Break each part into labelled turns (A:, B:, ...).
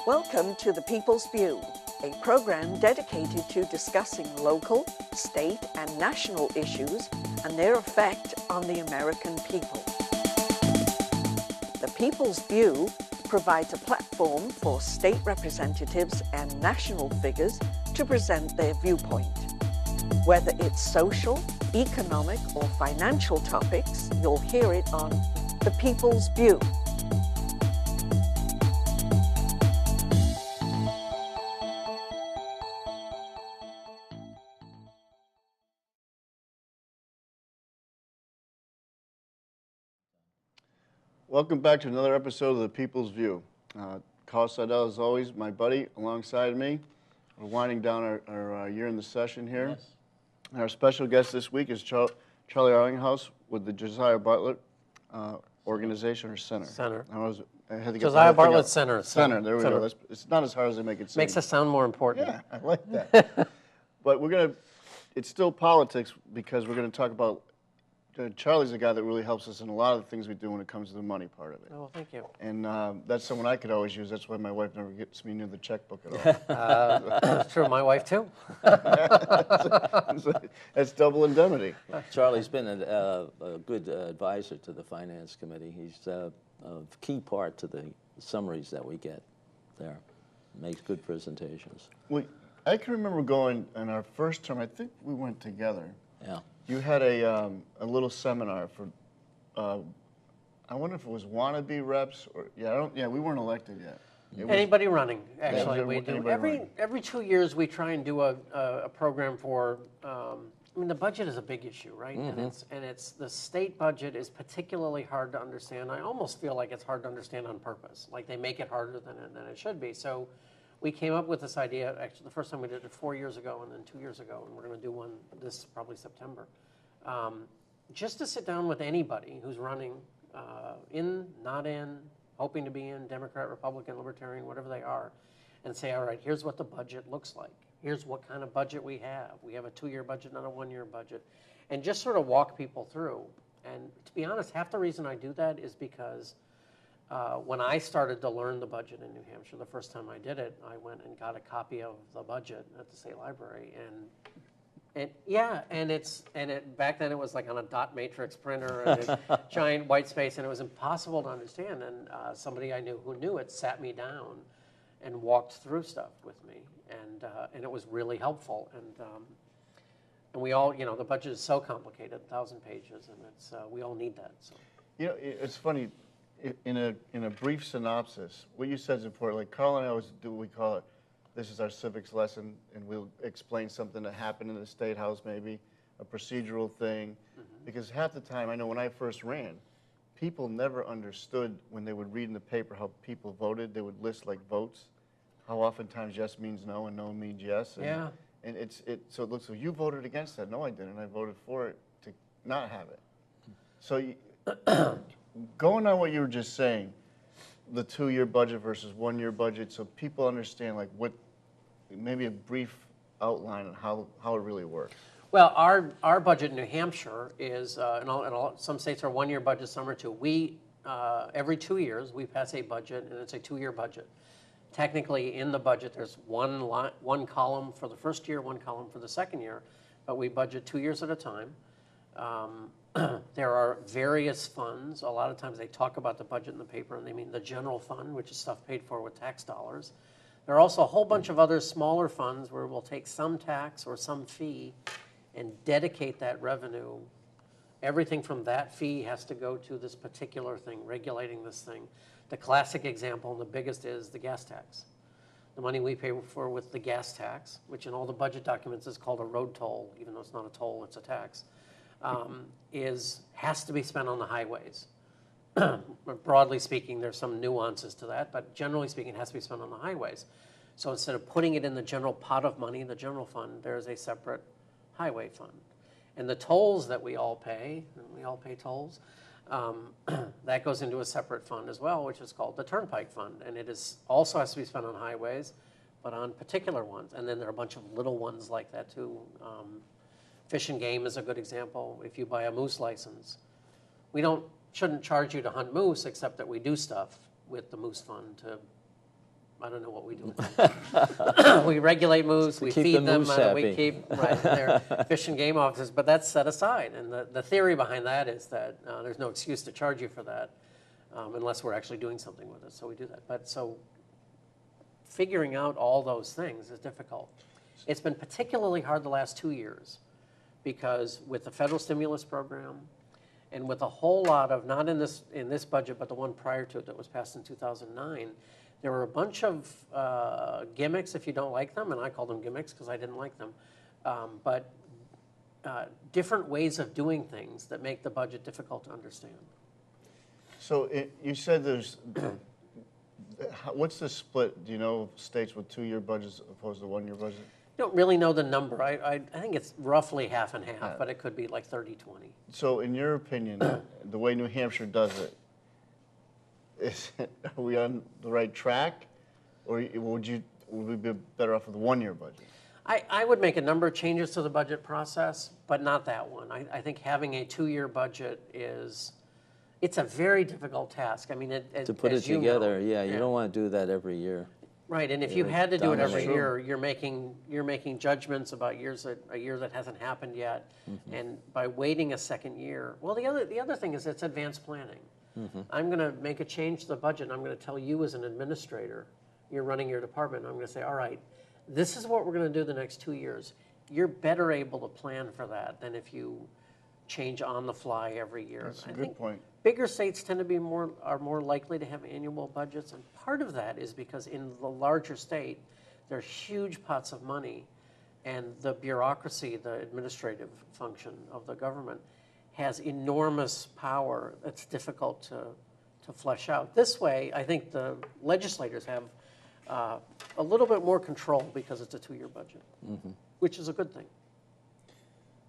A: Welcome to The People's View, a program dedicated to discussing local, state, and national issues and their effect on the American people. The People's View provides a platform for state representatives and national figures to present their viewpoint. Whether it's social, economic, or financial topics, you'll hear it on The People's View.
B: Welcome back to another episode of The People's View. Carl Seidel, as always, my buddy, alongside me. We're winding down our year in the session here.
C: Yes.
B: And our special guest this week is Charlie Arlinghaus with the Josiah Bartlett organization, or center.
C: Center.
B: I had to get
C: Josiah Bartlett Center.
B: Center, there we go. It's not as hard as they make it seem.
C: Makes us sound more important.
B: Yeah, I like that. But it's still politics, because we're going to talk about, Charlie's the guy that really helps us in a lot of the things we do when it comes to the money part of it.
C: Oh, thank you.
B: And that's someone I could always use. That's why my wife never gets me near the checkbook at all.
C: That's true, my wife too.
B: That's double indemnity.
D: Charlie's been a good advisor to the Finance Committee. He's a key part to the summaries that we get there. Makes good presentations.
B: Well, I can remember going in our first term, I think we went together.
D: Yeah.
B: You had a little seminar for, I wonder if it was wannabe reps or, we weren't elected yet.
C: Anybody running, actually,
B: Yeah,
C: we do.
B: anybody
C: Every 2 years we try and do a program for, I mean, the budget is a big issue, right?
D: Mm-hmm.
C: And it's the state budget is particularly hard to understand. I almost feel like it's hard to understand on purpose, like they make it harder than it should be. So we came up with this idea, actually the first time we did it 4 years ago and then 2 years ago, and we're going to do one this probably September. Just to sit down with anybody who's running, in, not in, hoping to be in, Democrat, Republican, Libertarian, whatever they are, and say, all right, here's what the budget looks like. Here's what kind of budget we have. We have a 2-year budget, not a 1-year budget. And just sort of walk people through. And to be honest, half the reason I do that is because when I started to learn the budget in New Hampshire, the first time I did it, I went and got a copy of the budget at the state library, and back then it was like on a dot matrix printer and a giant white space, and it was impossible to understand. And somebody I knew who knew it sat me down and walked through stuff with me, and it was really helpful. And we all, the budget is so complicated, 1,000 pages, and it's we all need that. So.
B: It's funny. In a brief synopsis, what you said is important. Like Carl and I always do what we call it. This is our civics lesson, and we'll explain something that happened in the State House, maybe a procedural thing. Mm-hmm. Because half the time, I know when I first ran, people never understood when they would read in the paper how people voted. They would list like votes, how oftentimes yes means no and no means yes. And,
C: yeah.
B: And so it looks like you voted against that. No, I didn't. I voted for it to not have it. So going on what you were just saying, the 2-year budget versus 1-year budget, so people understand like what, maybe a brief outline on how it really works.
C: Well, our budget in New Hampshire is, some states are 1-year budgets, some are 2. We, every 2 years, we pass a budget, and it's a 2-year budget. Technically, in the budget, there's one column for the first year, one column for the second year, but we budget 2 years at a time. There are various funds. A lot of times they talk about the budget in the paper, and they mean the general fund, which is stuff paid for with tax dollars. There are also a whole bunch of other smaller funds where we'll take some tax or some fee and dedicate that revenue. Everything from that fee has to go to this particular thing, regulating this thing. The classic example, and the biggest, is the gas tax. The money we pay for with the gas tax, which in all the budget documents is called a road toll, even though it's not a toll, it's a tax. Has to be spent on the highways. Broadly speaking, there's some nuances to that, but generally speaking, it has to be spent on the highways. So instead of putting it in the general pot of money, the general fund, there's a separate highway fund. And the tolls that we all pay, and we all pay tolls, that goes into a separate fund as well, which is called the Turnpike Fund. And it also has to be spent on highways, but on particular ones. And then there are a bunch of little ones like that too. Fish and Game is a good example. If you buy a moose license, we shouldn't charge you to hunt moose, except that we do stuff with the moose fund to I don't know what we do with them. We regulate moose, we
D: keep
C: feed
D: the
C: them,
D: moose
C: we
D: happy.
C: keep, right, they're fish and game officers, but that's set aside. And the theory behind that is that there's no excuse to charge you for that unless we're actually doing something with it, so we do that. But so figuring out all those things is difficult. It's been particularly hard the last 2 years because with the federal stimulus program and with a whole lot of, not in this budget, but the one prior to it that was passed in 2009, there were a bunch of gimmicks, if you don't like them, and I call them gimmicks because I didn't like them, but different ways of doing things that make the budget difficult to understand.
B: So you said there's, what's the split? Do you know of states with 2-year budgets opposed to 1-year budget?
C: I don't really know the number. I think it's roughly half and half, but it could be like 30-20.
B: So in your opinion, the way New Hampshire does it, are we on the right track, or would we be better off with a 1-year budget?
C: I would make a number of changes to the budget process, but not that one. I think having a 2-year budget it's a very difficult task. I mean,
D: To put it together, you don't want to do that every year.
C: Right, and if you had to do it every
B: True.
C: year, you're making judgments about a year that hasn't happened yet, and by waiting a second year, well, the other thing is it's advanced planning. I'm going to make a change to the budget, and I'm going to tell you as an administrator, you're running your department, and I'm going to say, all right, this is what we're going to do the next 2 years. You're better able to plan for that than if you change on the fly every year.
B: That's a good point.
C: Bigger states tend to be are more likely to have annual budgets, and part of that is because in the larger state, there are huge pots of money, and the bureaucracy, the administrative function of the government, has enormous power that's difficult to flesh out. This way, I think the legislators have a little bit more control because it's a 2-year budget, which is a good thing.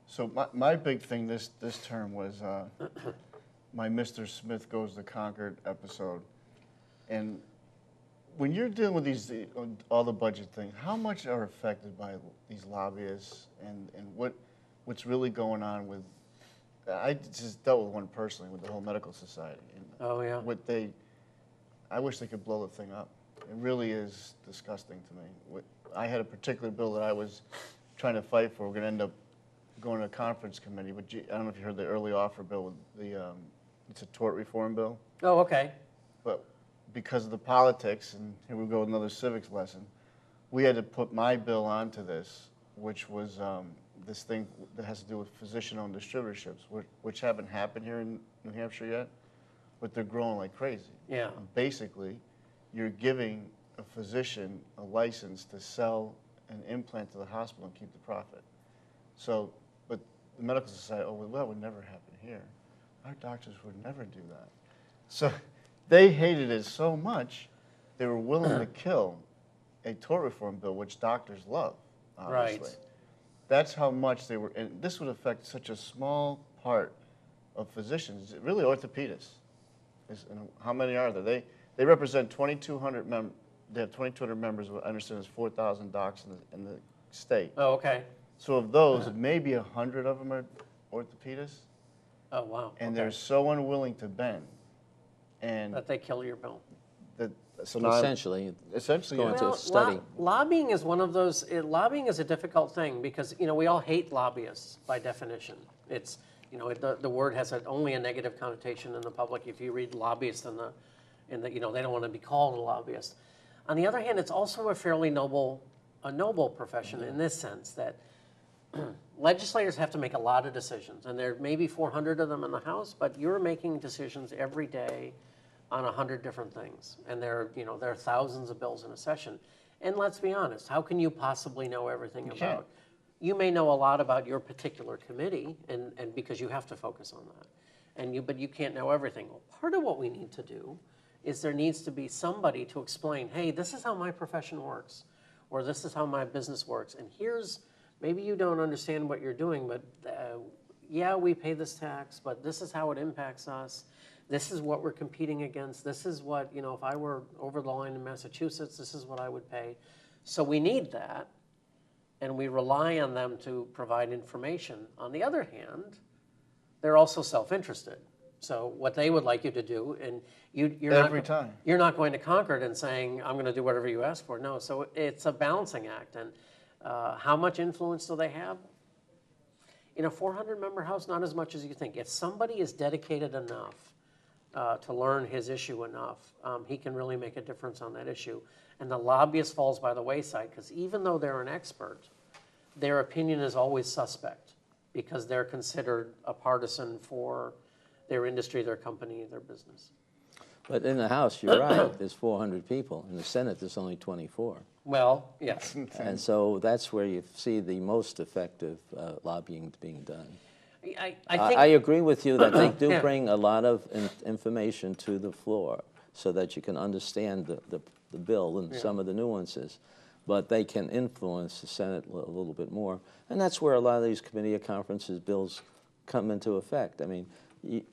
B: So my big thing this term was my Mr. Smith Goes to Concord episode. And when you're dealing with all the budget things, how much are affected by these lobbyists and what's really going on with, I just dealt with one personally with the whole medical society. And
C: Oh, yeah.
B: I wish they could blow the thing up. It really is disgusting to me. I had a particular bill that I was trying to fight for. We're going to end up going to a conference committee, but I don't know if you heard the early offer bill with it's a tort reform bill.
C: Oh, okay.
B: But because of the politics, and here we go with another civics lesson, we had to put my bill onto this, which was this thing that has to do with physician-owned distributorships, which haven't happened here in New Hampshire yet, but they're growing like crazy.
C: Yeah.
B: And basically, you're giving a physician a license to sell an implant to the hospital and keep the profit. So, but the medical society, well, that would never happen here. Our doctors would never do that. So they hated it so much, they were willing to kill a tort reform bill, which doctors love, obviously.
C: Right.
B: That's how much they were, and this would affect such a small part of physicians, really orthopedists. And how many are there? They represent 2,200 they have 2,200 members, I understand there's 4,000 docs in the state.
C: Oh, okay.
B: So of those, maybe 100 of them are orthopedists.
C: Oh, wow.
B: And
C: okay.
B: they're so unwilling to bend. And
C: That they kill your bill.
B: so now
D: Essentially, going to study.
C: Lobbying is one of those. Lobbying is a difficult thing because we all hate lobbyists by definition. It's the word has only a negative connotation in the public. If you read lobbyist in the they don't want to be called a lobbyist. On the other hand, it's also a fairly noble profession in this sense that legislators have to make a lot of decisions, and there may be 400 of them in the House, but you're making decisions every day on 100 different things, and there are thousands of bills in a session. And let's be honest, how can you possibly know everything about? You may know a lot about your particular committee, and because you have to focus on that, but you can't know everything. Well, part of what we need to do is there needs to be somebody to explain, hey, this is how my profession works, or this is how my business works, and maybe you don't understand what you're doing, but yeah, we pay this tax, but this is how it impacts us. This is what we're competing against. This is what, if I were over the line in Massachusetts, this is what I would pay. So we need that, and we rely on them to provide information. On the other hand, they're also self-interested. So what they would like you to do, and you're
B: Every
C: not,
B: time.
C: you're not going to Concord and saying, I'm going to do whatever you ask for. No, so it's a balancing act. And how much influence do they have? In a 400-member house, not as much as you think. If somebody is dedicated enough to learn his issue enough, he can really make a difference on that issue. And the lobbyist falls by the wayside, because even though they're an expert, their opinion is always suspect, because they're considered a partisan for their industry, their company, their business.
D: But in the House, you're right, there's 400 people. In the Senate, there's only 24.
C: Well, yes.
D: And so that's where you see the most effective lobbying being done.
C: I
D: I
C: think,
D: agree with you that they do
C: Yeah.
D: bring a lot of information to the floor so that you can understand the bill and some of the nuances. But they can influence the Senate a little bit more. And that's where a lot of these committee of conferences bills come into effect. I mean,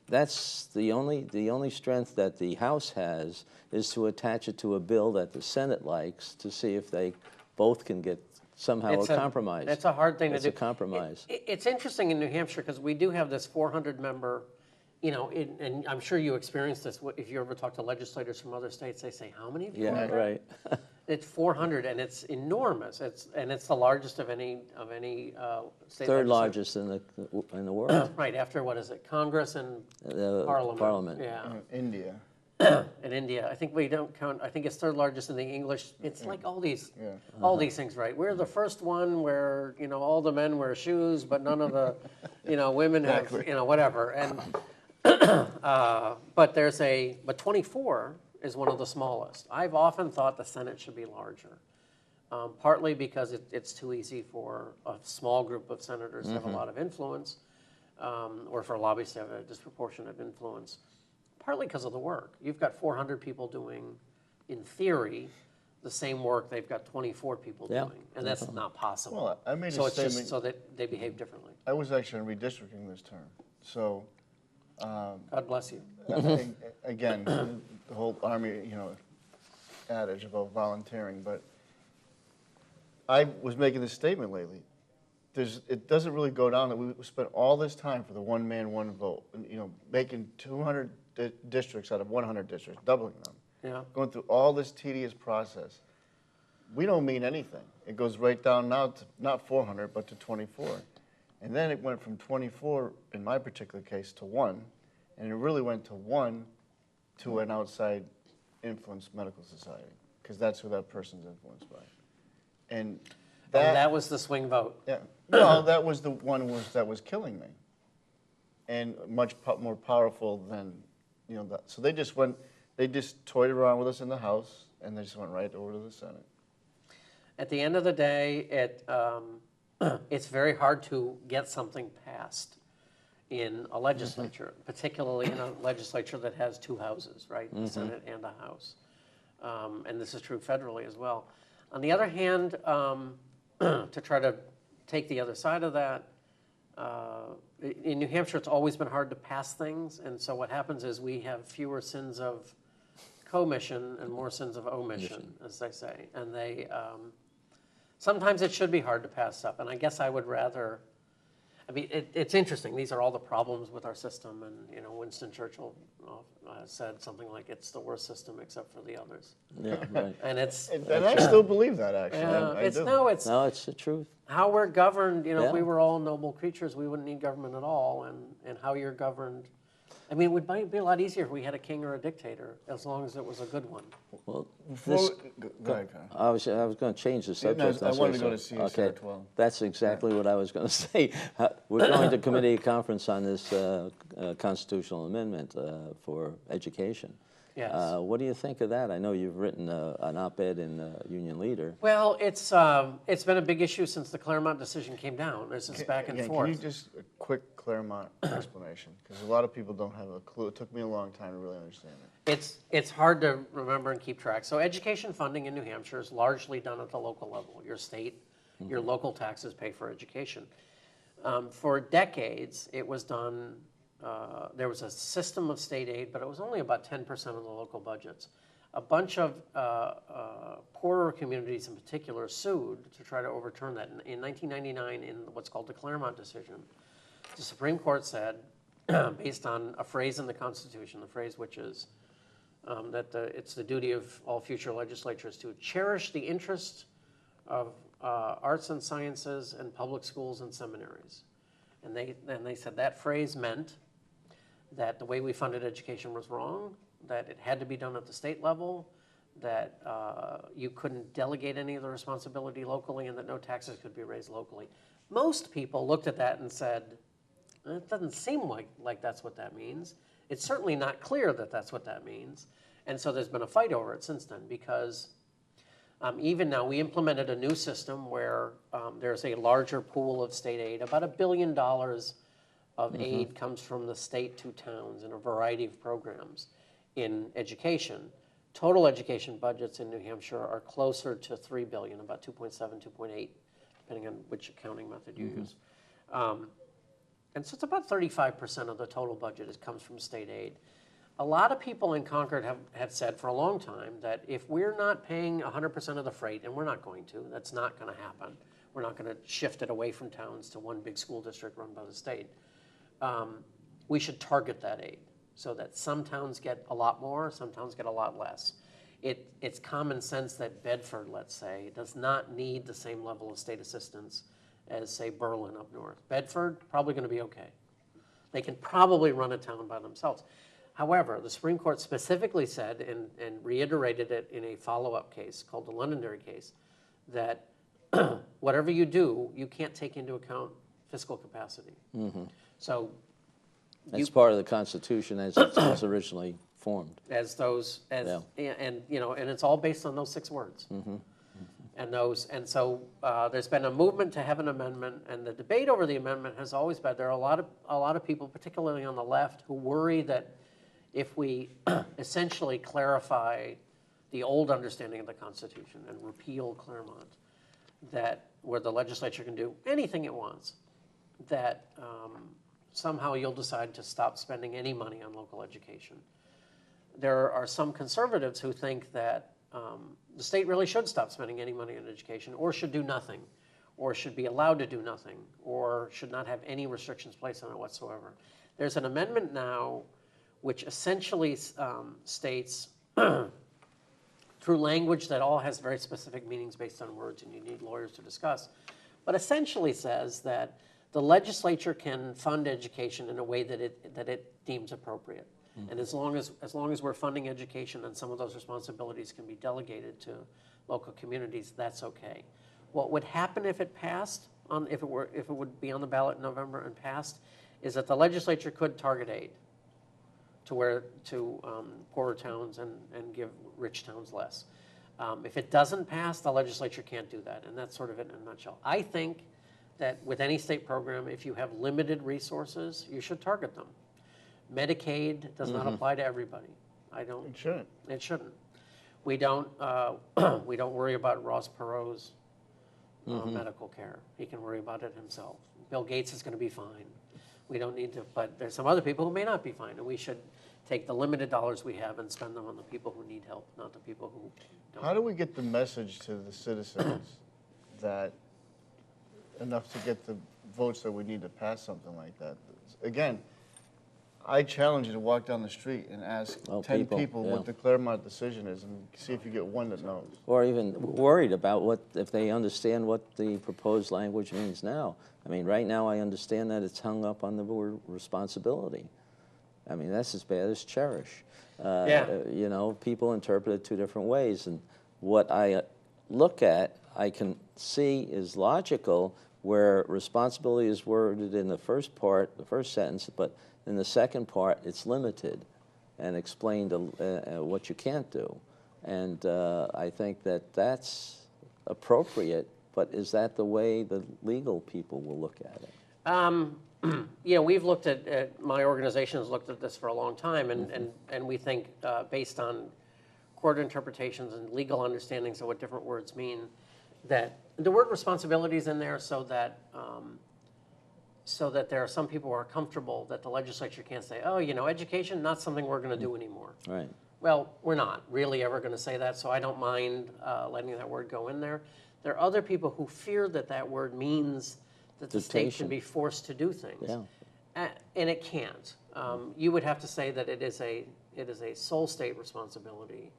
D: that's the only strength that the House has is to attach it to a bill that the Senate likes to see if they both can get somehow a compromise.
C: It's a hard thing to do.
D: It's a compromise.
C: It's interesting in New Hampshire because we do have this 400-member, and I'm sure you experienced this. If you ever talk to legislators from other states, they say, how many of you are there?
D: Right.
C: It's 400, and it's enormous. It's the largest of any state.
D: Third
C: legislature.
D: largest in the world.
C: Right after what is it? Congress and
D: Parliament.
C: Parliament. Yeah.
B: India.
C: In India, I think we don't count. I think it's third largest in the English. It's like all these things, right? We're the first one where all the men wear shoes, but none of the women have whatever. And but 24 is one of the smallest. I've often thought the Senate should be larger, partly because it's too easy for a small group of senators to have a lot of influence, or for lobbyists to have a disproportionate influence, partly because of the work. You've got 400 people doing, in theory, the same work they've got 24 people doing, and that's not possible.
B: Well, I made
C: so
B: a
C: it's
B: statement.
C: just so that they behave differently.
B: I was actually in redistricting this term, so
C: God bless you.
B: again, the whole Army, adage about volunteering, but I was making this statement lately. It doesn't really go down that we spent all this time for the one man, one vote, and, making 200 districts out of 100 districts, doubling them.
C: Yeah.
B: Going through all this tedious process. We don't mean anything. It goes right down now to not 400, but to 24. And then it went from 24, in my particular case, to 1. And it really went to 1 to an outside influenced medical society, because that's who that person's influenced by. And
C: that was the swing vote.
B: Yeah. Well, that was the one that was killing me. And much more powerful than, that. So they just toyed around with us in the House, and they just went right over to the Senate.
C: At the end of the day, it's very hard to get something passed in a legislature, particularly in a legislature that has two houses, right? The Senate and a House. And this is true federally as well. On the other hand, to try to take the other side of that, in New Hampshire, it's always been hard to pass things. And so what happens is we have fewer sins of commission and more sins of omission, as they say. And sometimes it should be hard to pass stuff. And I guess I would rather, it's interesting. These are all the problems with our system. And, Winston Churchill said something like, it's the worst system except for the others.
D: Yeah, right.
C: And it's...
B: And I still believe that, actually.
C: Yeah,
D: No, it's the truth.
C: how we're governed. If we were all noble creatures, we wouldn't need government at all. And how you're governed, it would be a lot easier if we had a king or a dictator, as long as it was a good one.
D: Well,
B: Go ahead, Kyle.
D: I was going to change the subject.
B: I wanted to go to CSR
D: Okay,
B: 12.
D: that's exactly what I was going to say. We're going to committee conference on this constitutional amendment for education.
C: Yes.
D: What do you think of that? I know you've written an op-ed in Union Leader.
C: Well, it's been a big issue since the Claremont decision came down. There's this back and forth.
B: Can you just a quick Claremont explanation? Because a lot of people don't have a clue. It took me a long time to really understand it.
C: It's hard to remember and keep track. So education funding in New Hampshire is largely done at the local level. Your state, your local taxes pay for education. For decades, it was done. There was a system of state aid, but it was only about 10% of the local budgets. A bunch of poorer communities in particular sued to try to overturn that. In 1999, in what's called the Claremont decision, the Supreme Court said based on a phrase in the Constitution, the phrase which is it's the duty of all future legislatures to cherish the interest of arts and sciences and public schools and seminaries. And they said that phrase meant that the way we funded education was wrong, that it had to be done at the state level, that you couldn't delegate any of the responsibility locally, and that no taxes could be raised locally. Most people looked at that and said, it doesn't seem like that's what that means. It's certainly not clear that that's what that means. And so there's been a fight over it since then, because even now we implemented a new system where there's a larger pool of state aid. About $1 billion of aid comes from the state to towns in a variety of programs in education. Total education budgets in New Hampshire are closer to $3 billion, about 2.7, 2.8, depending on which accounting method you use. And so it's about 35% of the total budget comes from state aid. A lot of people in Concord have said for a long time that if we're not paying 100% of the freight, and we're not going to, that's not going to happen. We're not going to shift it away from towns to one big school district run by the state. We should target that aid so that some towns get a lot more, some towns get a lot less. It's common sense that Bedford, let's say, does not need the same level of state assistance as, say, Berlin up north. Bedford, probably going to be okay. They can probably run a town by themselves. However, the Supreme Court specifically said, and reiterated it in a follow-up case called the Londonderry case, that whatever you do, you can't take into account fiscal capacity. So
D: That's part of the Constitution as it was originally formed.
C: and it's all based on those 6 words. And so there's been a movement to have an amendment, and the debate over the amendment has always been, there are a lot of people, particularly on the left, who worry that if we essentially clarify the old understanding of the Constitution and repeal Claremont, that where the legislature can do anything it wants, that somehow you'll decide to stop spending any money on local education. There are some conservatives who think that the state really should stop spending any money on education, or should do nothing, or should be allowed to do nothing, or should not have any restrictions placed on it whatsoever. There's an amendment now which essentially states, through language that all has very specific meanings based on words, and you need lawyers to discuss, but essentially says that the legislature can fund education in a way that it deems appropriate. And as long as we're funding education and some of those responsibilities can be delegated to local communities, that's okay. What would happen if it passed, if it would be on the ballot in November and passed, is that the legislature could target aid to poorer towns and give rich towns less. If it doesn't pass, the legislature can't do that, and that's sort of it in a nutshell. I think that with any state program, if you have limited resources, you should target them. Medicaid does not apply to everybody. It shouldn't. It shouldn't. We don't worry about Ross Perot's medical care. He can worry about it himself. Bill Gates is going to be fine. We don't need to, but there's some other people who may not be fine, and we should take the limited dollars we have and spend them on the people who need help, not the people who don't.
B: How do we get the message to the citizens that enough to get the votes that we need to pass something like that? Again, I challenge you to walk down the street and ask 10 people what the Claremont decision is, and see if you get one that knows.
D: Or even worried about if they understand what the proposed language means now. I mean, right now I understand that it's hung up on the word responsibility. I mean, that's as bad as cherish. You know, people interpret it 2 different ways, and what I look at, I can see is logical, where responsibility is worded in the first part, the first sentence, but in the second part, it's limited and explained what you can't do. And I think that that's appropriate, but is that the way the legal people will look at it?
C: Yeah, we've looked at my organization has looked at this for a long time, and we think based on court interpretations and legal understandings of what different words mean, that the word responsibility is in there so that there are some people who are comfortable that the legislature can't say, oh, you know, education, not something we're going to do anymore.
D: Right.
C: Well, we're not really ever going to say that, so I don't mind letting that word go in there. There are other people who fear that that word means that the state can be forced to do things.
D: Yeah.
C: And it can't. You would have to say that it is a sole state responsibility,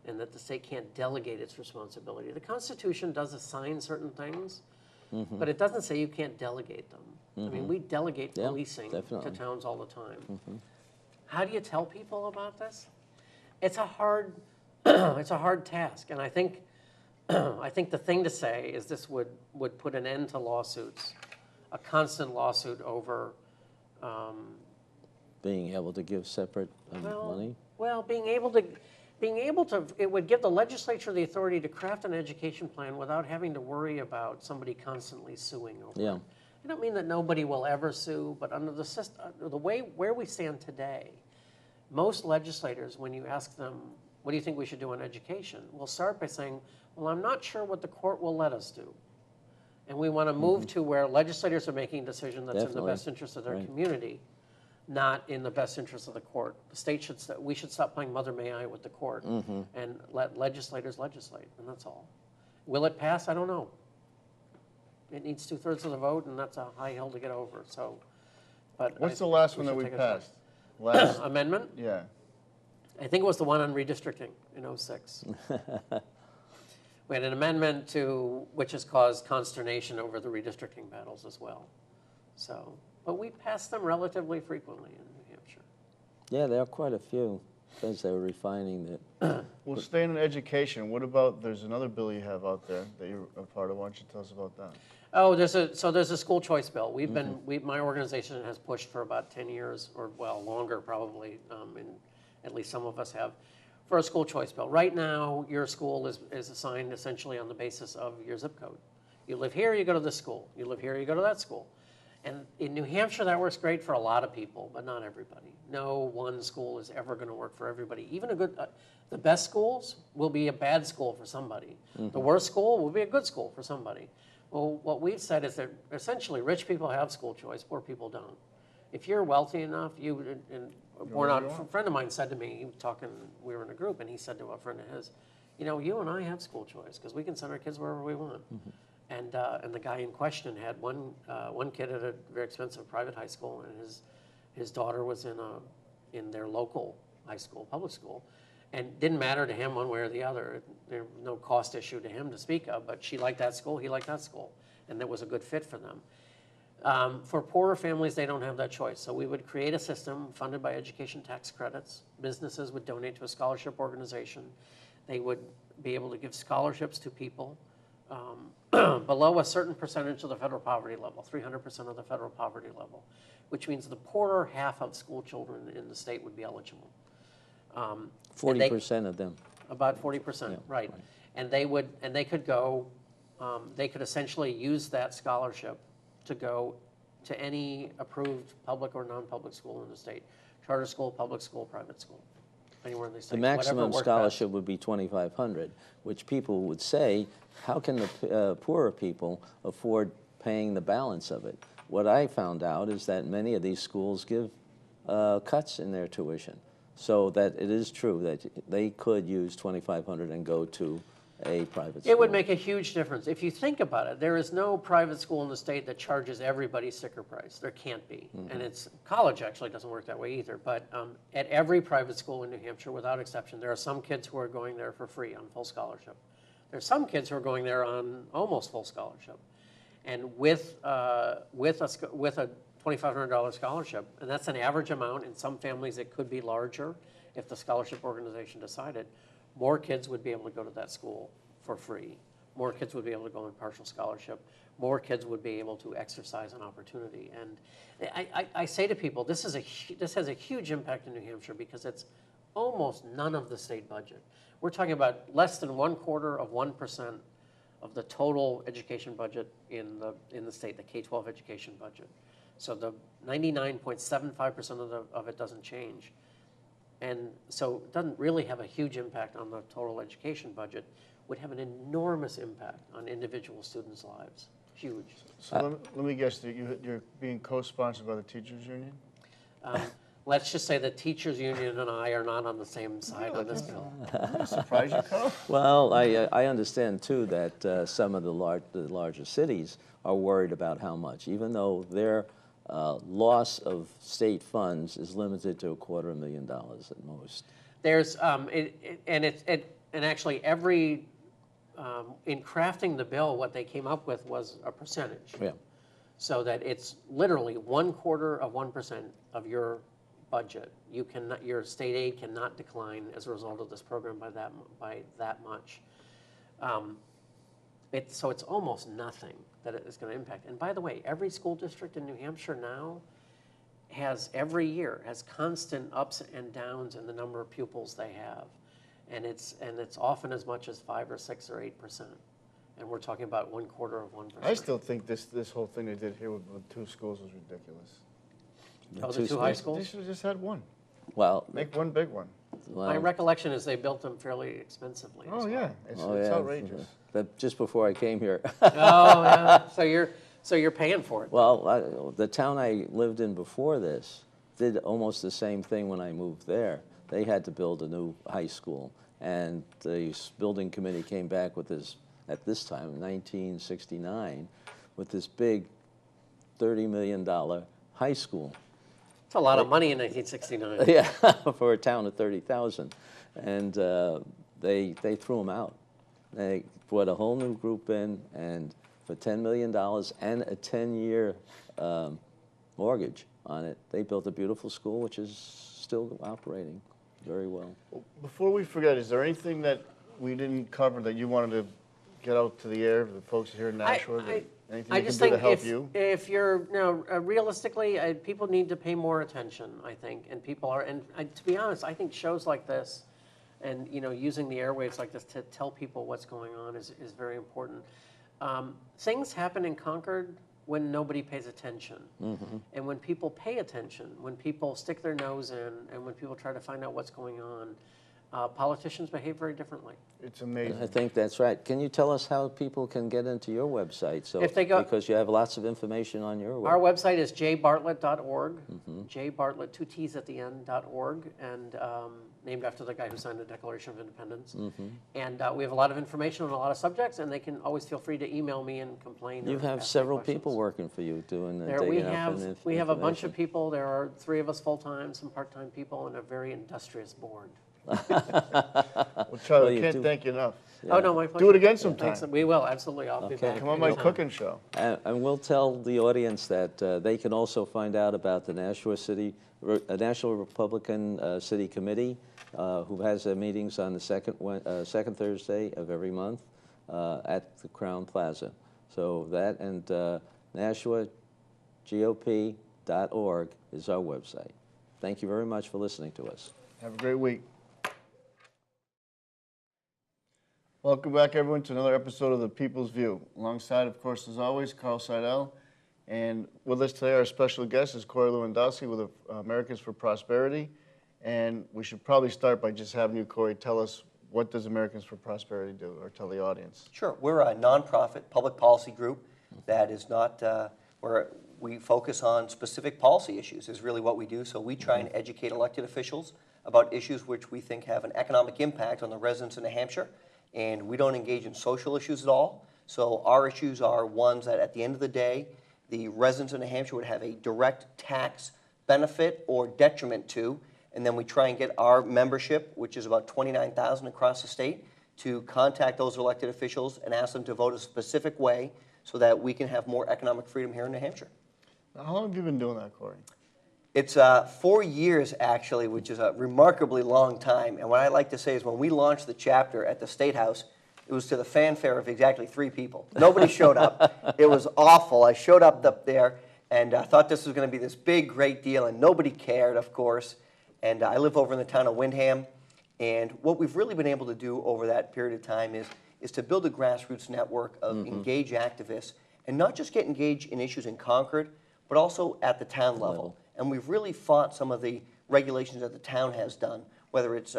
C: and that the state can't delegate its responsibility. The Constitution does assign certain things, but it doesn't say you can't delegate them. I mean, we delegate policing to towns all the time. How do you tell people about this? It's a hard, it's a hard task, and I think the thing to say is this would put an end to lawsuits, a constant lawsuit over
D: being able to give separate money.
C: Well, being able to, it would give the legislature the authority to craft an education plan without having to worry about somebody constantly suing over it. I don't mean that nobody will ever sue, but under the system, where we stand today, most legislators, when you ask them, what do you think we should do on education, will start by saying, well, I'm not sure what the court will let us do. And we want to move to where legislators are making a decision that's in the best interest of their community, not in the best interest of the court. The state we should stop playing Mother May I with the court and let legislators legislate, and that's all. Will it pass? I don't know. It needs 2/3 of the vote, and that's a high hill to get over. So, but
B: what's the last one that we passed? Last
C: amendment?
B: Yeah.
C: I think it was the one on redistricting in '06. We had an amendment which has caused consternation over the redistricting battles as well. So, but we passed them relatively frequently in New Hampshire.
D: Yeah, there are quite a few, because they're refining it.
B: Well, staying in education, what about, there's another bill you have out there that you're a part of. Why don't you tell us about that?
C: Oh, there's a school choice bill. We've been, my organization has pushed for about 10 years, or well, longer probably, and at least some of us have, for a school choice bill. Right now, your school is assigned essentially on the basis of your zip code. You live here, you go to this school. You live here, you go to that school. And in New Hampshire, that works great for a lot of people, but not everybody. No one school is ever going to work for everybody. Even the best schools will be a bad school for somebody. The worst school will be a good school for somebody. Well, what we've said is that essentially rich people have school choice, poor people don't. If you're wealthy enough, a friend of mine said to me, we were in a group, and he said to a friend of his, you know, you and I have school choice because we can send our kids wherever we want. And the guy in question had one kid at a very expensive private high school, and his daughter was in their local high school, public school, and didn't matter to him one way or the other. There was no cost issue to him to speak of, but she liked that school, he liked that school, and that was a good fit for them. For poorer families, they don't have that choice. So we would create a system funded by education tax credits. Businesses would donate to a scholarship organization. They would be able to give scholarships to people below a certain percentage of the federal poverty level, 300% of the federal poverty level, which means the poorer half of school children in the state would be eligible.
D: 40% of them.
C: About 40%, right. And they could go, they could essentially use that scholarship to go to any approved public or non-public school in the state, charter school, public school, private school, anywhere in the state.
D: The maximum scholarship would be $2,500, which people would say, how can the poorer people afford paying the balance of it? What I found out is that many of these schools give cuts in their tuition, so that it is true that they could use $2,500 and go to a private school.
C: It would make a huge difference. If you think about it, there is no private school in the state that charges everybody sticker price. There can't be. And college actually doesn't work that way either. But at every private school in New Hampshire, without exception, there are some kids who are going there for free on full scholarship. There's some kids who are going there on almost full scholarship. And with a $2,500 scholarship, and that's an average amount. In some families, it could be larger if the scholarship organization decided. More kids would be able to go to that school for free. More kids would be able to go on partial scholarship. More kids would be able to exercise an opportunity. And I say to people, this has a huge impact in New Hampshire because it's almost none of the state budget. We're talking about less than 1/4% of the total education budget in the state, the K-12 education budget. So the 99.75% of it doesn't change. And so it doesn't really have a huge impact on the total education budget, would have an enormous impact on individual students' lives. Huge.
B: So let me guess, you're being co-sponsored by the teachers union?
C: Let's just say the teachers union and I are not on the same side on this bill.
B: Surprise you, Carl?
D: Well, I understand too that some of the larger cities are worried about how much, even though their loss of state funds is limited to $250,000 at most.
C: There's and actually every in crafting the bill, what they came up with was a percentage.
D: Yeah.
C: So that it's literally 1/4% of your budget. You cannot, your state aid cannot decline as a result of this program by that much. So it's almost nothing that it is going to impact. And by the way, every school district in New Hampshire now has every year has constant ups and downs in the number of pupils they have, and it's often as much as 5 or 6 or 8%. And we're talking about 1/4%.
B: I still think this whole thing they did here with 2 schools was ridiculous.
C: Oh, the 2 high schools?
B: They should have just had one.
D: Well,
B: Make one big one.
C: My recollection is they built them fairly expensively.
B: Oh, yeah. It's
D: yeah,
B: outrageous.
D: But just before I came here.
C: Oh, yeah. So you're paying for it.
D: Well, the town I lived in before this did almost the same thing when I moved there. They had to build a new high school, and the building committee came back with this, at this time, 1969, with this big $30 million high school.
C: It's a lot of money in 1969.
D: Yeah, for a town of 30,000. And they threw them out. They brought a whole new group in, and for $10 million and a 10-year mortgage on it, they built a beautiful school, which is still operating very well.
B: Before we forget, is there anything that we didn't cover that you wanted to get out to the air, the folks here in Nashua? Anything
C: I
B: you
C: just
B: can do
C: think
B: to help you?
C: if you're, realistically, people need to pay more attention, I think, and people are, and to be honest, I think shows like this and, using the airwaves like this to tell people what's going on is very important. Things happen in Concord when nobody pays attention. Mm-hmm. And when people pay attention, when people stick their nose in, and when people try to find out what's going on, politicians behave very differently.
B: It's amazing.
D: I think that's right. Can you tell us how people can get into your website? So,
C: if they go,
D: because you have lots of information on your website.
C: Our website is jbartlett.org, jbartlett, 2 T's at the end.org, and named after the guy who signed the Declaration of Independence. And we have a lot of information on a lot of subjects, and they can always feel free to email me and complain.
D: You have several people working for you doing the
C: we have a bunch of people. There are 3 of us full-time, some part-time people, and a very industrious board.
B: Well, Charlie, I can't thank you enough.
C: Yeah. Oh, no, my pleasure.
B: Do it again sometime.
C: Thanks. We will, absolutely. I'll be back.
B: Come on my cooking show.
D: And we'll tell the audience that they can also find out about the National Republican City Committee, who has their meetings on the second Thursday of every month at the Crown Plaza. So that and NashuaGOP.org is our website. Thank you very much for listening to us.
B: Have a great week. Welcome back, everyone, to another episode of The People's View. Alongside, of course, as always, Carl Seidel. And with us today, our special guest is Corey Lewandowski with Americans for Prosperity. And we should probably start by just having you, Corey, tell us, what does Americans for Prosperity do, or tell the audience?
E: Sure. We're a nonprofit public policy group that is not, where we focus on specific policy issues is really what we do. So we try and educate elected officials about issues which we think have an economic impact on the residents of New Hampshire. And we don't engage in social issues at all. So our issues are ones that at the end of the day, the residents of New Hampshire would have a direct tax benefit or detriment to. And then we try and get our membership, which is about 29,000 across the state, to contact those elected officials and ask them to vote a specific way so that we can have more economic freedom here in New Hampshire.
B: Now, how long have you been doing that, Corey?
E: It's 4 years, actually, which is a remarkably long time. And what I like to say is when we launched the chapter at the State House, it was to the fanfare of exactly 3 people. Nobody showed up. It was awful. I showed up there, and I thought this was going to be this big, great deal, and nobody cared, of course. And I live over in the town of Windham. And what we've really been able to do over that period of time is to build a grassroots network of engaged activists, and not just get engaged in issues in Concord, but also at the town level. And we've really fought some of the regulations that the town has done, whether it's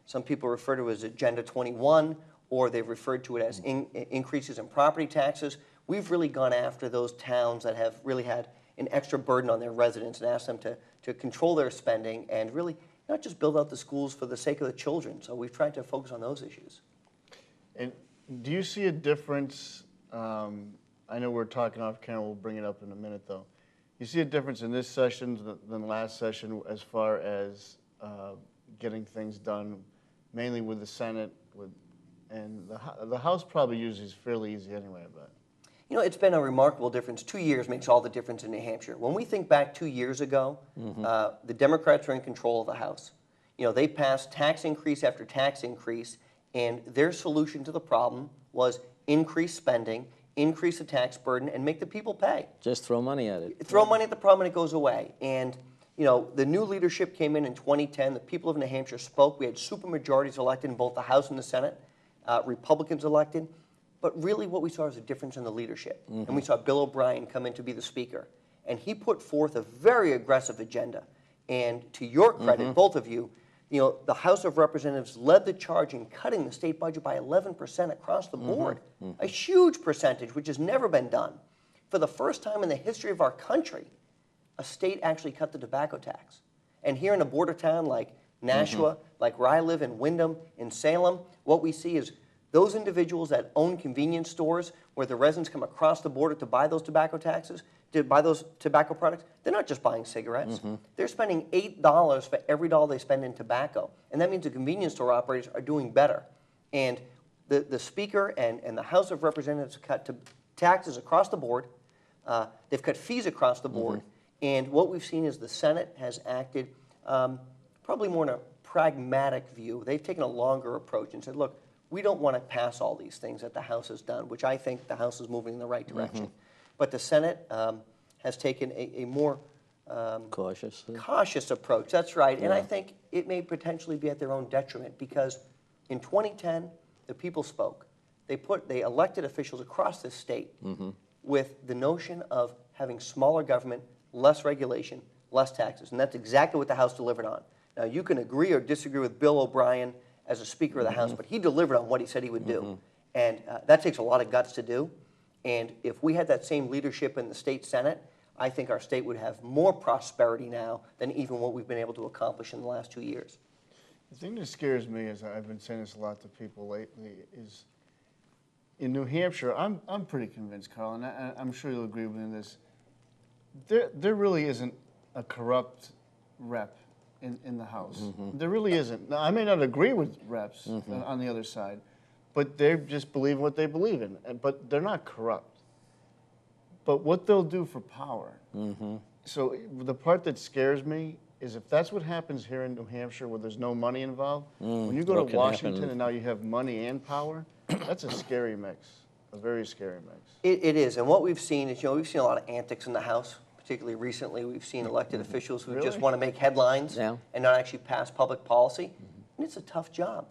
E: some people refer to it as Agenda 21, or they've referred to it as increases in property taxes. We've really gone after those towns that have really had an extra burden on their residents and asked them to control their spending and really not just build out the schools for the sake of the children. So we've tried to focus on those issues.
B: And do you see a difference? I know we're talking off camera, we'll bring it up in a minute, though. You see a difference in this session than last session as far as getting things done, mainly with the Senate, and the House probably usually is fairly easy anyway, but.
E: You know, it's been a remarkable difference. 2 years makes all the difference in New Hampshire. When we think back 2 years ago, the Democrats were in control of the House. You know, they passed tax increase after tax increase, and their solution to the problem was increase spending, increase the tax burden, and make the people pay.
D: Just throw money at it.
E: Throw money at the problem and it goes away. And, you know, the new leadership came in 2010. The people of New Hampshire spoke. We had supermajorities elected in both the House and the Senate, Republicans elected. But really what we saw was a difference in the leadership. And we saw Bill O'Brien come in to be the speaker. And he put forth a very aggressive agenda. And to your credit, both of you, you know, the House of Representatives led the charge in cutting the state budget by 11% across the board. A huge percentage, which has never been done. For the first time in the history of our country, a state actually cut the tobacco tax. And here in a border town like Nashua, like where I live in Windham, in Salem, what we see is those individuals that own convenience stores where the residents come across the border to buy those tobacco taxes, to buy those tobacco products, they're not just buying cigarettes. They're spending $8 for every dollar they spend in tobacco. And that means the convenience store operators are doing better. And the Speaker and the House of Representatives cut taxes across the board. They've cut fees across the board. And what we've seen is the Senate has acted probably more in a pragmatic view. They've taken a longer approach and said, look, we don't want to pass all these things that the House has done, which I think the House is moving in the right direction. But the Senate has taken a more cautious approach. That's right. And I think it may potentially be at their own detriment because in 2010, the people spoke. They elected officials across this state with the notion of having smaller government, less regulation, less taxes. And that's exactly what the House delivered on. Now, you can agree or disagree with Bill O'Brien as a Speaker of the House, but he delivered on what he said he would do. And that takes a lot of guts to do. And if we had that same leadership in the state Senate, I think our state would have more prosperity now than even what we've been able to accomplish in the last 2 years.
B: The thing that scares me, as I've been saying this a lot to people lately, is in New Hampshire, I'm pretty convinced, Carl, and I'm sure you'll agree with me on this, there really isn't a corrupt rep in the House. There really isn't. Now, I may not agree with reps on the other side, but they just believe what they believe in. But they're not corrupt. But what they'll do for power. So the part that scares me is if that's what happens here in New Hampshire where there's no money involved, when you go to Washington and now you have money and power, that's a scary mix, a very scary mix.
E: It is. And what we've seen is, you know, we've seen a lot of antics in the House. Particularly recently, we've seen elected officials who just want to make headlines and not actually pass public policy. And it's a tough job.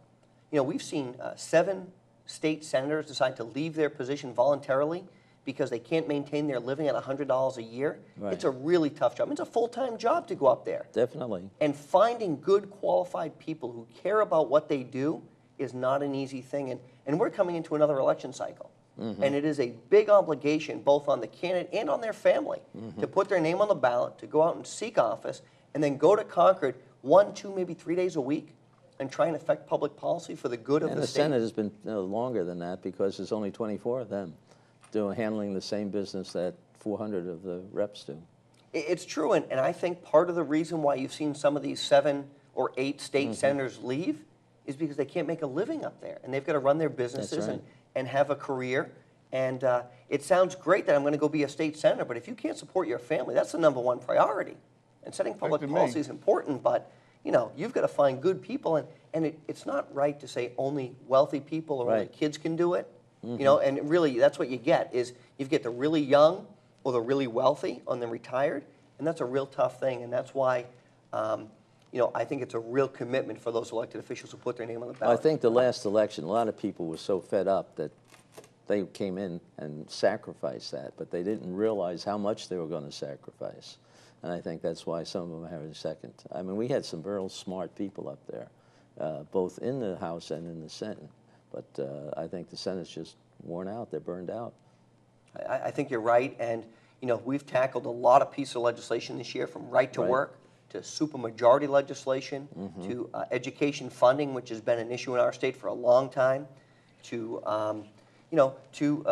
E: You know, we've seen 7 state senators decide to leave their position voluntarily because they can't maintain their living at $100 a year. It's a really tough job. It's a full-time job to go up there.
D: Definitely.
E: And finding good, qualified people who care about what they do is not an easy thing. And we're coming into another election cycle. And it is a big obligation both on the candidate and on their family to put their name on the ballot, to go out and seek office, and then go to Concord 1, 2, maybe 3 days a week and try and affect public policy for the good of the state.
D: And the Senate has been longer than that because there's only 24 of them handling the same business that 400 of the reps do.
E: It's true, and I think part of the reason why you've seen some of these 7 or 8 state senators leave is because they can't make a living up there, and they've got to run their businesses and have a career. And it sounds great that I'm going to go be a state senator, but if you can't support your family, that's the #1 priority. And setting public policy is important, but you know, you've got to find good people, and it's not right to say only wealthy people or only kids can do it. You know, and really that's what you get is you get the really young or the really wealthy on the retired, and that's a real tough thing, and that's why you know, I think it's a real commitment for those elected officials who put their name on the ballot.
D: I think the last election, a lot of people were so fed up that they came in and sacrificed that, but they didn't realize how much they were going to sacrifice. And I think that's why some of them have a second. I mean, we had some real smart people up there, both in the House and in the Senate. But I think the Senate's just worn out. They're burned out.
E: I think you're right. And, you know, we've tackled a lot of pieces of legislation this year, from right to work to supermajority legislation to education funding, which has been an issue in our state for a long time, to, you know, to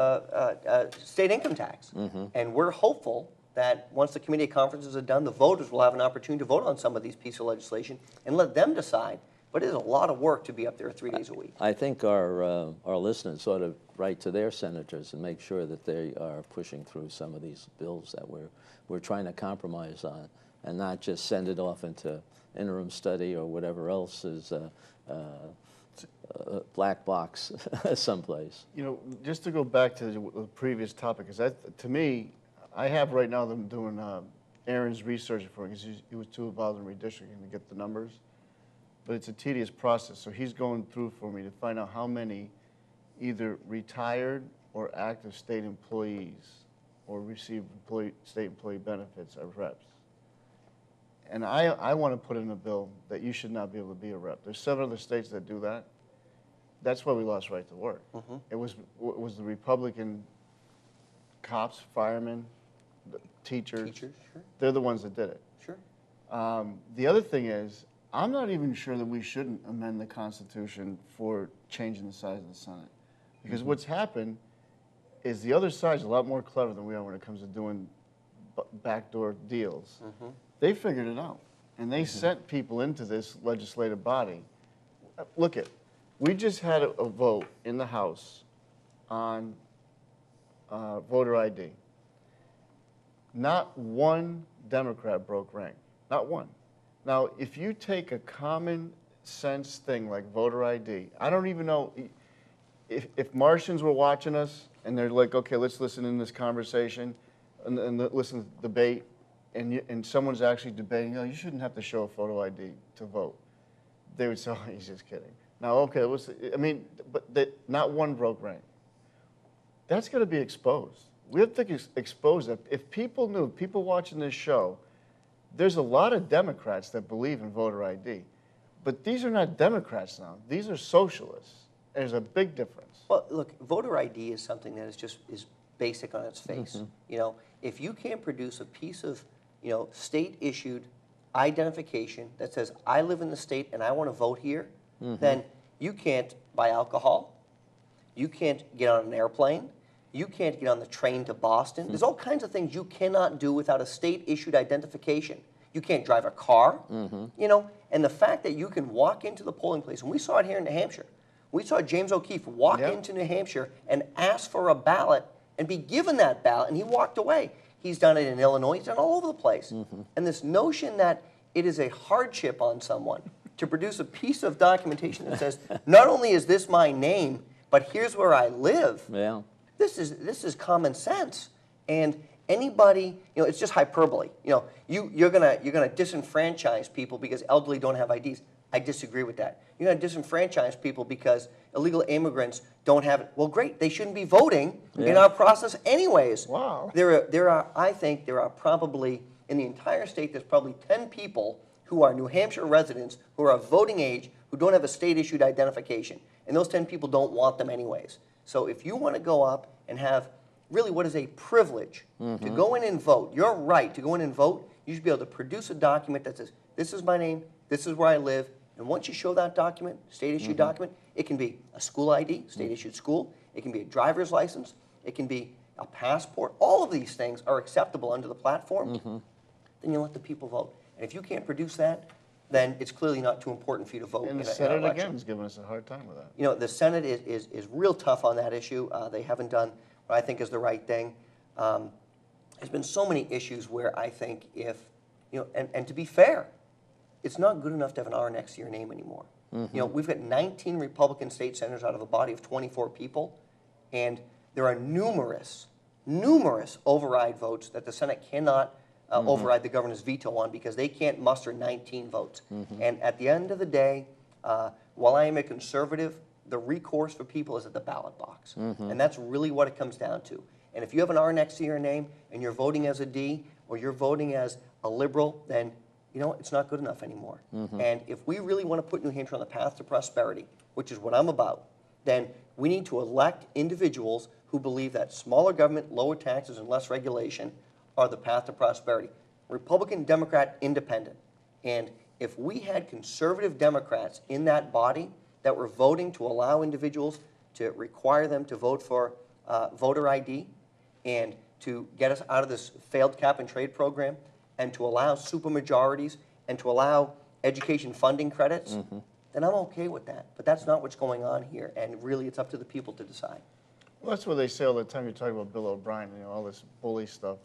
E: state income tax. And we're hopeful that once the committee conferences are done, the voters will have an opportunity to vote on some of these pieces of legislation and let them decide. But it is a lot of work to be up there 3 days a week.
D: I think our listeners ought to write to their senators and make sure that they are pushing through some of these bills that we're trying to compromise on, and not just send it off into interim study or whatever else is black box someplace.
B: You know, just to go back to the previous topic, because to me, I have right now them doing Aaron's research for me, because he was too involved in redistricting to get the numbers. But it's a tedious process, so he's going through for me to find out how many either retired or active state employees or receive state employee benefits are reps. And I want to put in a bill that you should not be able to be a rep. There's 7 other states that do that. That's why we lost right to work. It was the Republican cops, firemen, the teachers.
E: Sure.
B: They're the ones that did it.
E: Sure.
B: The other thing is, I'm not even sure that we shouldn't amend the Constitution for changing the size of the Senate. Because what's happened is the other side's a lot more clever than we are when it comes to doing backdoor deals. They figured it out. And they sent people into this legislative body. Look at, we just had a vote in the House on voter ID. Not one Democrat broke rank. Not one. Now, if you take a common sense thing like voter ID, I don't even know if Martians were watching us and they're like, okay, let's listen in this conversation and listen to the debate, and someone's actually debating, oh, you shouldn't have to show a photo ID to vote. They would say, oh, he's just kidding. Now, okay, but not one broke rank. That's going to be exposed. We have to expose that. If people knew, people watching this show, there's a lot of Democrats that believe in voter ID, but these are not Democrats now. These are socialists. There's a big difference.
E: Well, look, voter ID is something that is basic on its face. You know, if you can't produce a piece of, state-issued identification that says, I live in the state and I want to vote here, then you can't buy alcohol, you can't get on an airplane, you can't get on the train to Boston. There's all kinds of things you cannot do without a state-issued identification. You can't drive a car, and the fact that you can walk into the polling place, and we saw it here in New Hampshire. We saw James O'Keefe walk into New Hampshire and ask for a ballot and be given that ballot, and he walked away. He's done it in Illinois. He's done it all over the place. And this notion that it is a hardship on someone to produce a piece of documentation that says, not only is this my name, but here's where I live.
D: Yeah.
E: This is common sense, and anybody, it's just hyperbole. You're gonna disenfranchise people because elderly don't have IDs. I disagree with that. You're gonna disenfranchise people because illegal immigrants don't have it. Well, great, they shouldn't be voting in our process anyways.
B: Wow.
E: I think there are probably in the entire state there's probably 10 people who are New Hampshire residents who are of voting age who don't have a state-issued identification, and those 10 people don't want them anyways. So if you want to go up and have really what is a privilege to go in and vote, your right to go in and vote, you should be able to produce a document that says, this is my name, this is where I live, and once you show that document, state-issued document, it can be a school ID, state-issued school, it can be a driver's license, it can be a passport. All of these things are acceptable under the platform. Then you let the people vote. And if you can't produce that, then it's clearly not too important for you to vote.
B: And the Senate, again, is giving us a hard time with that.
E: The Senate is real tough on that issue. They haven't done what I think is the right thing. There's been so many issues where I think if, and to be fair, it's not good enough to have an R next to your name anymore. We've got 19 Republican state senators out of a body of 24 people, and there are numerous override votes that the Senate cannot override the governor's veto on because they can't muster 19 votes. And at the end of the day, while I am a conservative, the recourse for people is at the ballot box. And that's really what it comes down to. And if you have an R next to your name and you're voting as a D or you're voting as a liberal, then it's not good enough anymore. And if we really want to put New Hampshire on the path to prosperity, which is what I'm about, then we need to elect individuals who believe that smaller government, lower taxes, and less regulation are the path to prosperity. Republican, Democrat, Independent. And if we had conservative Democrats in that body that were voting to allow individuals to require them to vote for voter ID and to get us out of this failed cap and trade program and to allow supermajorities and to allow education funding credits, then I'm okay with that. But that's not what's going on here, and really it's up to the people to decide.
B: Well, that's what they say all the time. You're talking about Bill O'Brien, you know, all this bully stuff.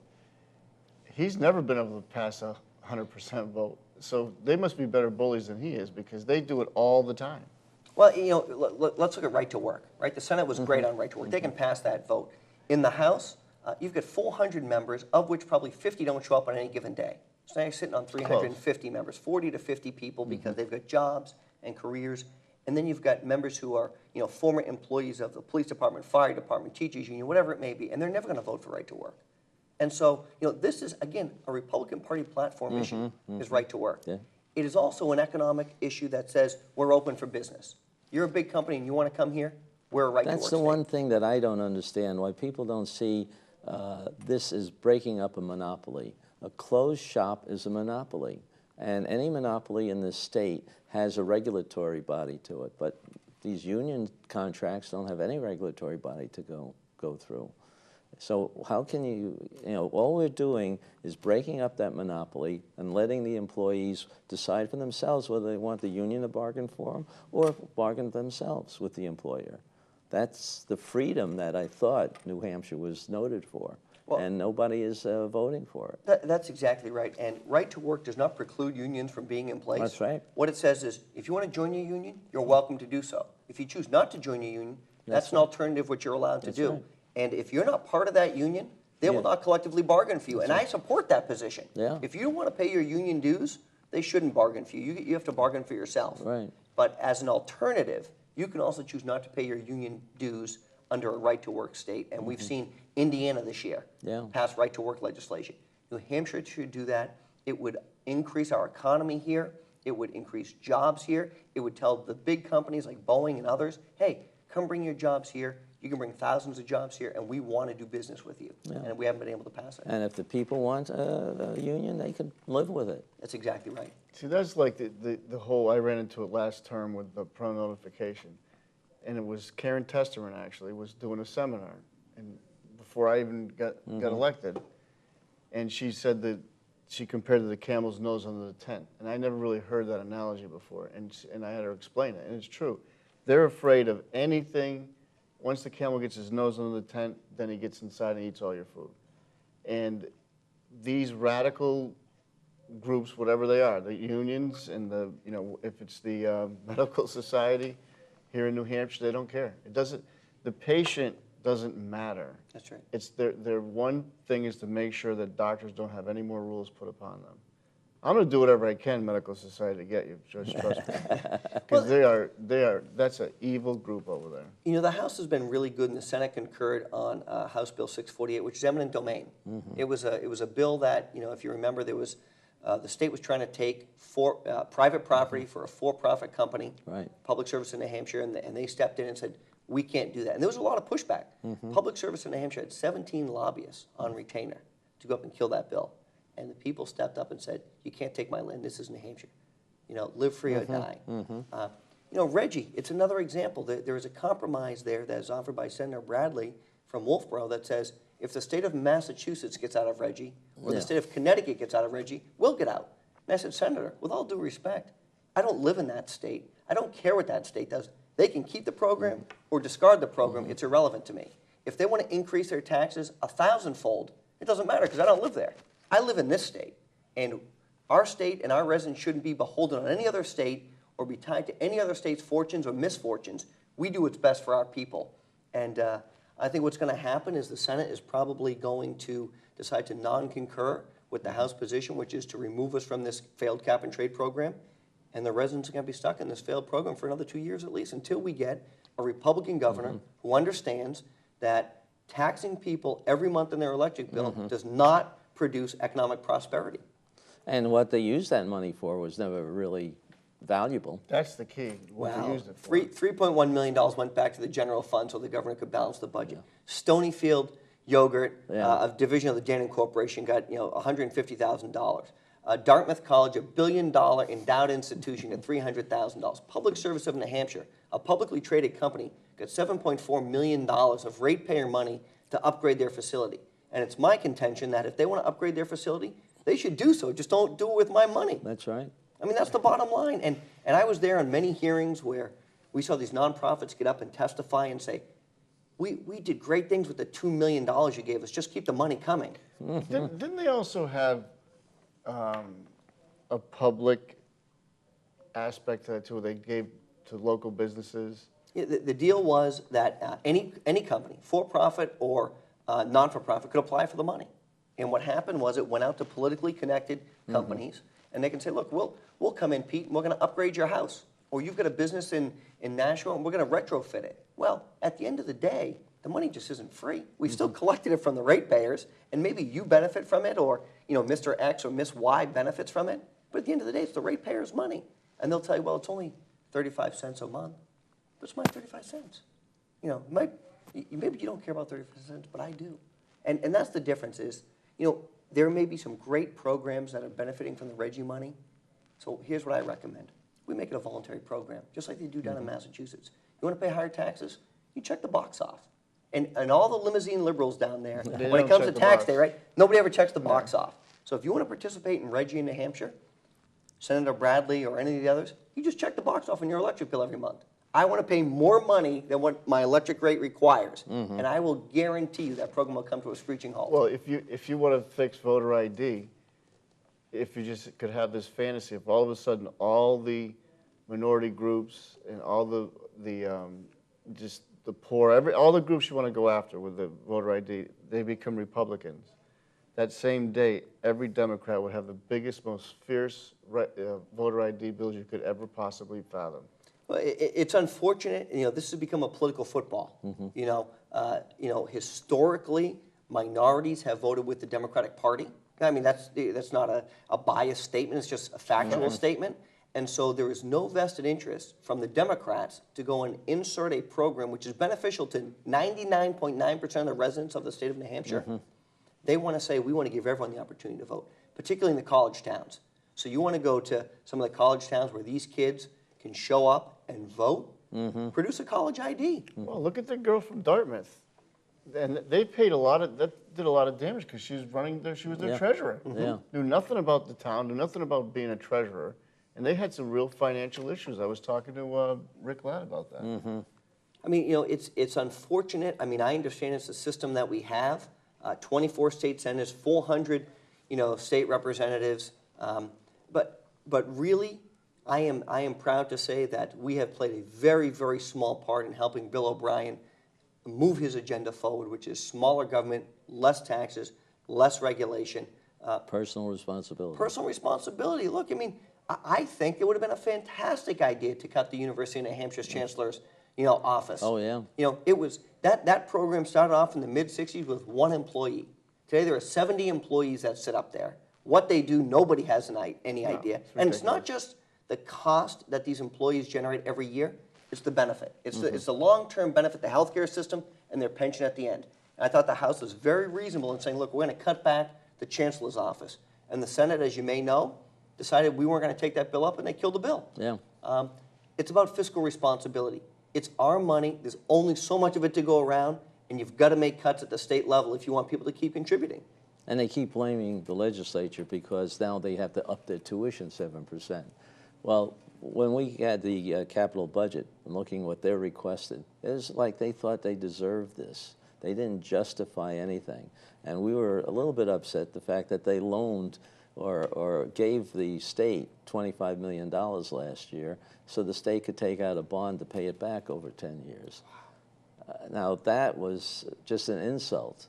B: He's never been able to pass a 100% vote. So they must be better bullies than he is because they do it all the time.
E: Well, you know, let's look at right to work, right? The Senate was great on right to work. They can pass that vote. In the House, you've got 400 members, of which probably 50 don't show up on any given day. So now you're sitting on 350 members, 40 to 50 people because they've got jobs and careers. And then you've got members who are, you know, former employees of the police department, fire department, teachers union, whatever it may be, and they're never going to vote for right to work. And so, you know, this is, again, a Republican Party platform issue, is right to work. Yeah. It is also an economic issue that says we're open for business. You're a big company and you want to come here, we're a right to work
D: That's the one thing that I don't understand, why people don't see this is breaking up a monopoly. A closed shop is a monopoly. And any monopoly in this state has a regulatory body to it. But these union contracts don't have any regulatory body to go through. So how can you know, all we're doing is breaking up that monopoly and letting the employees decide for themselves whether they want the union to bargain for them or bargain themselves with the employer. That's the freedom that I thought New Hampshire was noted for. Well, and nobody is voting for it.
E: That's exactly right. And right to work does not preclude unions from being in place.
D: That's right.
E: What it says is, if you want to join your union, you're welcome to do so. If you choose not to join your union, that's an alternative which you're allowed to do. Right. And if you're not part of that union, they will not collectively bargain for you. And I support that position. Yeah. If you don't want to pay your union dues, they shouldn't bargain for you. You have to bargain for yourself.
D: Right.
E: But as an alternative, you can also choose not to pay your union dues under a right-to-work state. And we've seen Indiana this year pass right-to-work legislation. New Hampshire should do that. It would increase our economy here. It would increase jobs here. It would tell the big companies like Boeing and others, hey, come bring your jobs here. You can bring thousands of jobs here, and we want to do business with you. Yeah. And we haven't been able to pass it.
D: And if the people want a union, they can live with it.
E: That's exactly right.
B: See, that's like the whole, I ran into it last term with the pro-notification. And it was Karen Testerman, actually, was doing a seminar and before I even got elected. And she said that she compared it to the camel's nose under the tent. And I never really heard that analogy before. And I had her explain it. And it's true. They're afraid of anything. Once the camel gets his nose under the tent, then he gets inside and eats all your food. And these radical groups, whatever they are, the unions and the, you know, if it's the medical society here in New Hampshire, they don't care. It doesn't, the patient doesn't matter.
E: That's right.
B: It's their one thing is to make sure that doctors don't have any more rules put upon them. I'm going to do whatever I can, medical society, to get you, just trust me. Because that's an evil group over there.
E: You know, the House has been really good, and the Senate concurred on House Bill 648, which is eminent domain. It was a bill that, you know, if you remember, there was, the state was trying to take private property for a for-profit company, Public Service in New Hampshire, and they stepped in and said, we can't do that. And there was a lot of pushback. Public Service in New Hampshire had 17 lobbyists on retainer to go up and kill that bill. And the people stepped up and said, you can't take my land, this is New Hampshire. You know, live free or die. You know, Reggie, it's another example. There is a compromise there that is offered by Senator Bradley from Wolfboro that says, if the state of Massachusetts gets out of Reggie, or the state of Connecticut gets out of Reggie, we'll get out. And I said, Senator, with all due respect, I don't live in that state. I don't care what that state does. They can keep the program or discard the program. It's irrelevant to me. If they want to increase their taxes 1,000-fold, it doesn't matter because I don't live there. I live in this state, and our state and our residents shouldn't be beholden on any other state or be tied to any other state's fortunes or misfortunes. We do what's best for our people. And I think what's going to happen is the Senate is probably going to decide to non-concur with the House position, which is to remove us from this failed cap-and-trade program. And the residents are going to be stuck in this failed program for another 2 years at least until we get a Republican governor who understands that taxing people every month in their electric bill does not produce economic prosperity.
D: And what they used that money for was never really valuable.
B: That's the key. What they used it for.
E: $3.1 million went back to the general fund so the governor could balance the budget. Stonyfield Yogurt, a division of the Dannon Corporation, got $150,000. Dartmouth College, $1 billion endowed institution, got $300,000. Public Service of New Hampshire, a publicly traded company, got $7.4 million of ratepayer money to upgrade their facility. And it's my contention that if they want to upgrade their facility, they should do so. Just don't do it with my money.
D: That's right.
E: I mean, that's the bottom line. And I was there on many hearings where we saw these nonprofits get up and testify and say, we did great things with the $2 million you gave us. Just keep the money coming.
B: Didn't they also have a public aspect to that too? They gave to local businesses.
E: Yeah, the deal was that any company, for-profit or non-for-profit, could apply for the money. And what happened was it went out to politically connected companies, and they can say, look, we'll come in, Pete, and we're going to upgrade your house. Or you've got a business in Nashville, and we're going to retrofit it. Well, at the end of the day, the money just isn't free. We still collected it from the ratepayers, and maybe you benefit from it, or Mr. X or Miss Y benefits from it. But at the end of the day, it's the ratepayers' money. And they'll tell you, well, it's only 35 cents a month. But it's my 35 cents. Maybe you don't care about 35 cents, but I do. And that's the difference is, there may be some great programs that are benefiting from the Reggie money. So here's what I recommend. We make it a voluntary program, just like they do down in Massachusetts. You want to pay higher taxes? You check the box off. And all the limousine liberals down there, when it comes to tax day, right, nobody ever checks the box off. So if you want to participate in Reggie in New Hampshire, Senator Bradley or any of the others, you just check the box off on your electric bill every month. I want to pay more money than what my electric rate requires, and I will guarantee you that program will come to a screeching halt.
B: Well, if you want to fix voter ID, if you just could have this fantasy, if all of a sudden all the minority groups and all the just the poor, all the groups you want to go after with the voter ID, they become Republicans. That same day, every Democrat would have the biggest, most fierce voter ID bills you could ever possibly fathom.
E: Well, it's unfortunate. This has become a political football. Historically, minorities have voted with the Democratic Party. I mean, that's not a biased statement. It's just a factual statement. And so there is no vested interest from the Democrats to go and insert a program which is beneficial to 99.9% of the residents of the state of New Hampshire. They want to say, we want to give everyone the opportunity to vote, particularly in the college towns. So you want to go to some of the college towns where these kids can show up and vote, produce a college ID.
B: Well, look at the girl from Dartmouth. And they paid that did a lot of damage because she was running there, she was their treasurer. Knew nothing about the town, knew nothing about being a treasurer. And they had some real financial issues. I was talking to Rick Ladd about that.
E: I mean, it's unfortunate. I mean, I understand it's a system that we have. 24 state senators, 400, state representatives. But really, I am proud to say that we have played a very, very small part in helping Bill O'Brien move his agenda forward, which is smaller government, less taxes, less regulation.
D: Personal responsibility.
E: Personal responsibility. Look, I mean, I think it would have been a fantastic idea to cut the University of New Hampshire's chancellor's, office.
D: Oh, yeah.
E: It was that program started off in the mid-'60s with one employee. Today there are 70 employees that sit up there. What they do, nobody has any idea. And it's not just the cost that these employees generate every year, it's the benefit. It's the long-term benefit, the healthcare system, and their pension at the end. And I thought the House was very reasonable in saying, look, we're going to cut back the chancellor's office. And the Senate, as you may know, decided we weren't going to take that bill up, and they killed the bill.
D: Yeah.
E: It's about fiscal responsibility. It's our money. There's only so much of it to go around, and you've got to make cuts at the state level if you want people to keep contributing.
D: And they keep blaming the legislature because now they have to up their tuition 7%. Well, when we had the capital budget and looking what they requested, it was like they thought they deserved this. They didn't justify anything. And we were a little bit upset the fact that they loaned or gave the state $25 million last year so the state could take out a bond to pay it back over 10 years. Now, that was just an insult.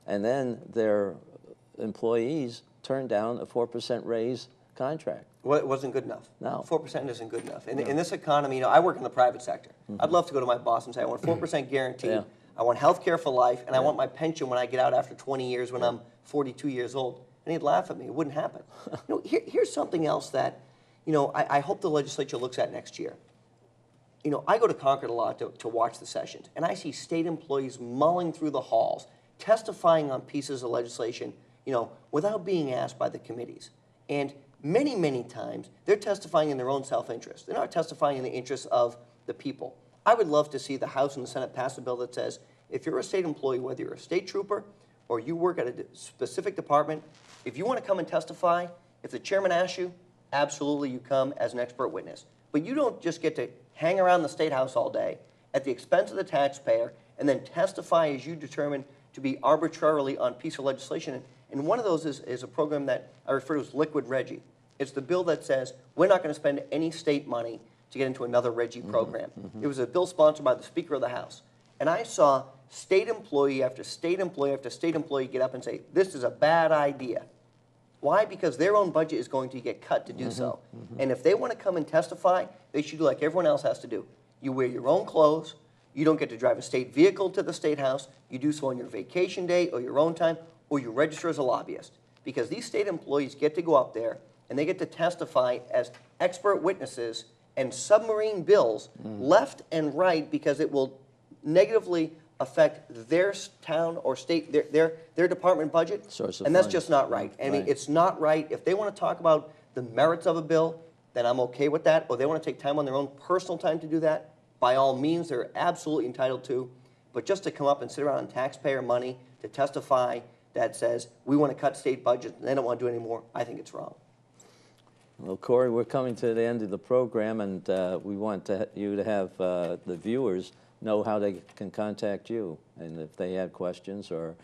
D: And then their employees turned down a 4% raise contract.
E: Well, it wasn't good enough.
D: No.
E: 4% isn't good enough. In this economy, I work in the private sector. I'd love to go to my boss and say, I want 4% guaranteed.
D: Yeah.
E: I want health care for life, and I want my pension when I get out after 20 years when I'm 42 years old. And he'd laugh at me. It wouldn't happen. Here's something else that, I hope the legislature looks at next year. I go to Concord a lot to watch the sessions, and I see state employees mulling through the halls, testifying on pieces of legislation, without being asked by the committees. And many, many times, they're testifying in their own self-interest. They're not testifying in the interest of the people. I would love to see the House and the Senate pass a bill that says, if you're a state employee, whether you're a state trooper, or you work at a specific department, if you want to come and testify, if the chairman asks you, absolutely you come as an expert witness. But you don't just get to hang around the State House all day at the expense of the taxpayer and then testify as you determine to be arbitrarily on a piece of legislation. And one of those is a program that I refer to as Liquid Reggie. It's the bill that says we're not going to spend any state money to get into another Reggie program. It was a bill sponsored by the Speaker of the House. And I saw state employee after state employee after state employee get up and say, this is a bad idea. Why? Because their own budget is going to get cut to do so. And if they want to come and testify, they should do like everyone else has to do. You wear your own clothes. You don't get to drive a state vehicle to the State House. You do so on your vacation day or your own time, or you register as a lobbyist. Because these state employees get to go up there and they get to testify as expert witnesses and submarine bills left and right, because it will negatively affect their town or state, their department budget.
D: Source of
E: and that's
D: funds.
E: just not right. I mean,
D: Right.
E: it's not right. If they want to talk about the merits of a bill, then I'm okay with that. Or they want to take time on their own personal time to do that, by all means, they're absolutely entitled to. But just to come up and sit around on taxpayer money to testify that says we want to cut state budgets and they don't want to do any more, I think it's wrong.
D: Well, Corey, we're coming to the end of the program, and we want you to have the viewers know how they can contact you, and if they have questions, or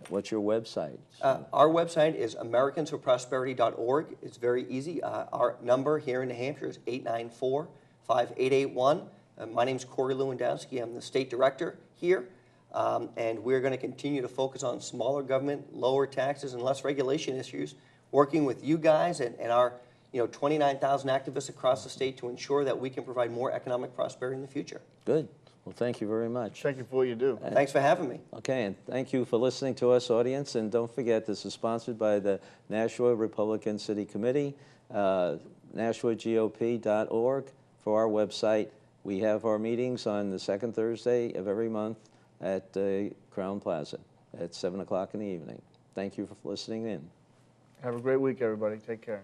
D: what's your website?
E: Our website is americansforprosperity.org. It's very easy. Our number here in New Hampshire is 894-5881. My name's Corey Lewandowski. I'm the state director here, and we're going to continue to focus on smaller government, lower taxes, and less regulation issues, working with you guys and our 29,000 activists across the state to ensure that we can provide more economic prosperity in the future.
D: Good. Well, thank you very much.
B: Thank you for what you do.
E: Thanks for having me.
D: Okay, and thank you for listening to us, audience. And don't forget, this is sponsored by the Nashua Republican City Committee, NashuaGOP.org for our website. We have our meetings on the second Thursday of every month at Crown Plaza at 7 o'clock in the evening. Thank you for listening in.
B: Have a great week, everybody. Take care.